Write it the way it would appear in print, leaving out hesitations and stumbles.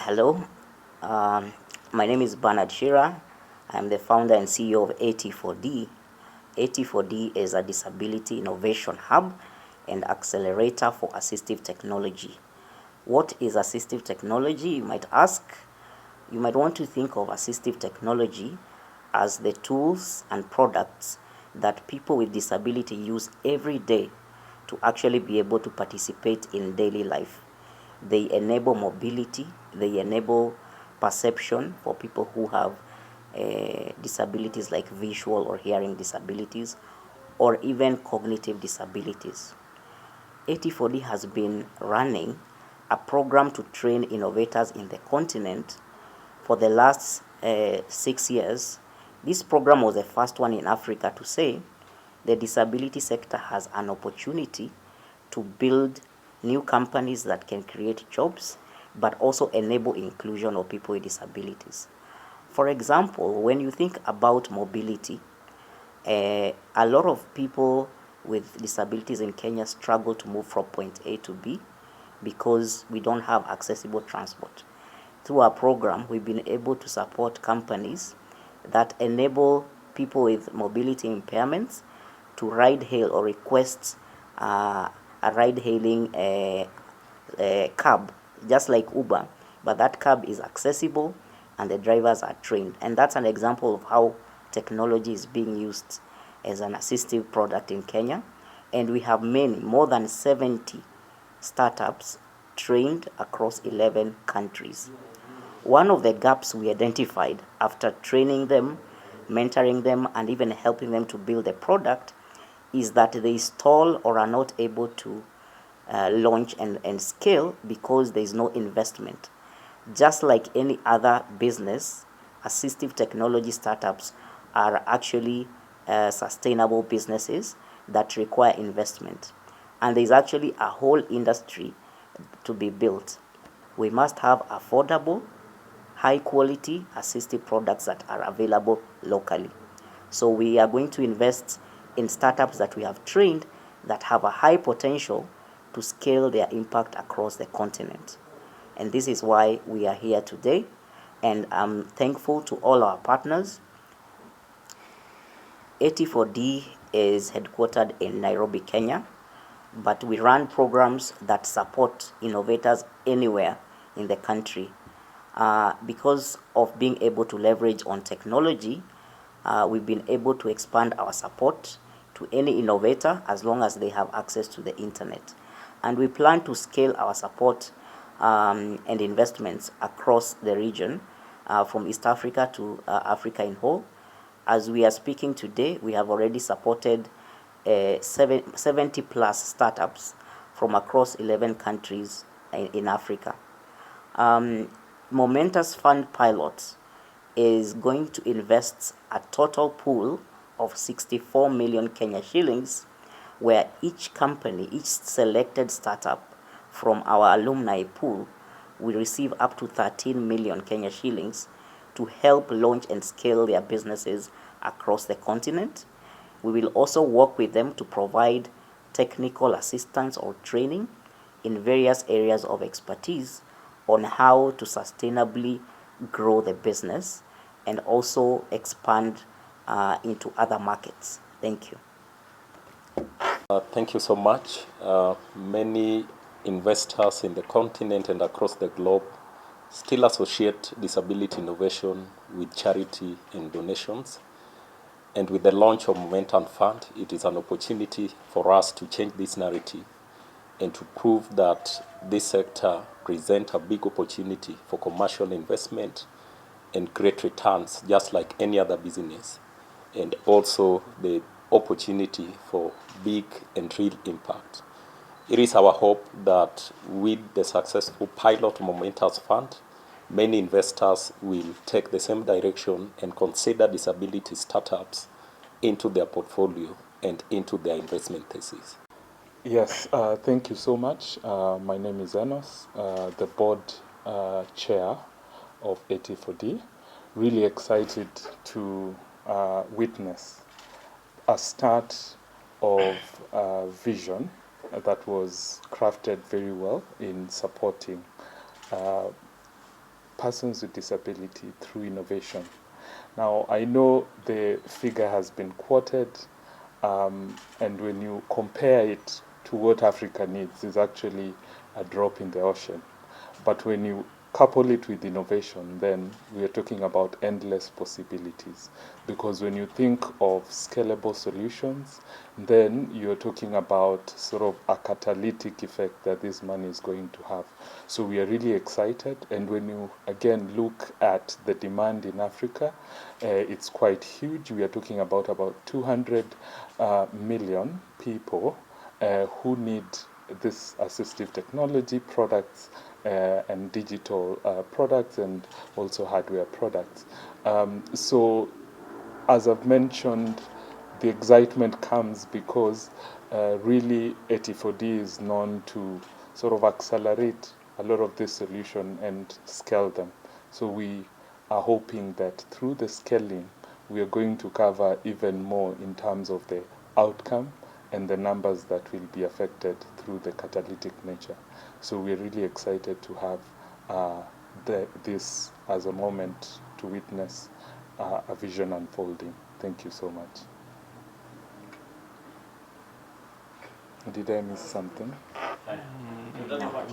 Hello, um, my name is Bernard Shira. I'm the founder and CEO of AT4D. AT4D is a disability innovation hub and accelerator for assistive technology. What is assistive technology, you might ask? You might want to think of assistive technology as the tools and products that people with disability use every day to actually be able to participate in daily life. They enable mobility, they enable perception for people who have disabilities like visual or hearing disabilities, or even cognitive disabilities. AT4D has been running a program to train innovators in the continent for the last 6 years. This program was the first one in Africa to say the disability sector has an opportunity to build new companies that can create jobs, but also enable inclusion of people with disabilities. For example, when you think about mobility, a lot of people with disabilities in Kenya struggle to move from point A to B because we don't have accessible transport. Through our program, we've been able to support companies that enable people with mobility impairments to ride hail or request a ride hailing cab, just like Uber, but that cab is accessible and the drivers are trained. And that's an example of how technology is being used as an assistive product in Kenya. And we have many, more than 70 startups trained across 11 countries. One of the gaps we identified after training them, mentoring them, and even helping them to build a product is that they stall or are not able to launch and scale because there is no investment. Just like any other business, assistive technology startups are actually sustainable businesses that require investment. And there's actually a whole industry to be built. We must have affordable, high quality assistive products that are available locally. So we are going to invest in startups that we have trained that have a high potential to scale their impact across the continent. And this is why we are here today. And I'm thankful to all our partners. AT4D is headquartered in Nairobi, Kenya, but we run programs that support innovators anywhere in the country. Because of being able to leverage on technology, we've been able to expand our support to any innovator as long as they have access to the internet. And we plan to scale our support and investments across the region, from East Africa to Africa in whole. As we are speaking today, we have already supported 70 plus startups from across 11 countries in Africa. Momentous Fund Pilot is going to invest a total pool of 64 million Kenya shillings, where each company, each selected startup from our alumni pool will receive up to 13 million Kenya shillings to help launch and scale their businesses across the continent. We will also work with them to provide technical assistance or training in various areas of expertise on how to sustainably grow the business and also expand into other markets. Thank you. Thank you so much. Many investors in the continent and across the globe still associate disability innovation with charity and donations. And with the launch of Momentum Fund, it is an opportunity for us to change this narrative and to prove that this sector presents a big opportunity for commercial investment and great returns, just like any other business, and also the opportunity for big and real impact. It is our hope that with the successful pilot Momentum Fund, many investors will take the same direction and consider disability startups into their portfolio and into their investment thesis. Yes, thank you so much. My name is Enos, the board chair of AT4D. Really excited to witness a start of a vision that was crafted very well in supporting persons with disability through innovation. Now, I know the figure has been quoted, and when you compare it to what Africa needs, it's actually a drop in the ocean. But when you couple it with innovation, then we are talking about endless possibilities. Because when you think of scalable solutions, then you're talking about sort of a catalytic effect that this money is going to have. So we are really excited. And when you again look at the demand in Africa, it's quite huge. We are talking about 200 million people who need this assistive technology products and digital products, and also hardware products. So as I've mentioned, the excitement comes because really 84D is known to sort of accelerate a lot of this solution and scale them. So we are hoping that through the scaling, we are going to cover even more in terms of the outcome and the numbers that will be affected through the catalytic nature. So we're really excited to have this as a moment to witness a vision unfolding. Thank you so much. Did I miss something?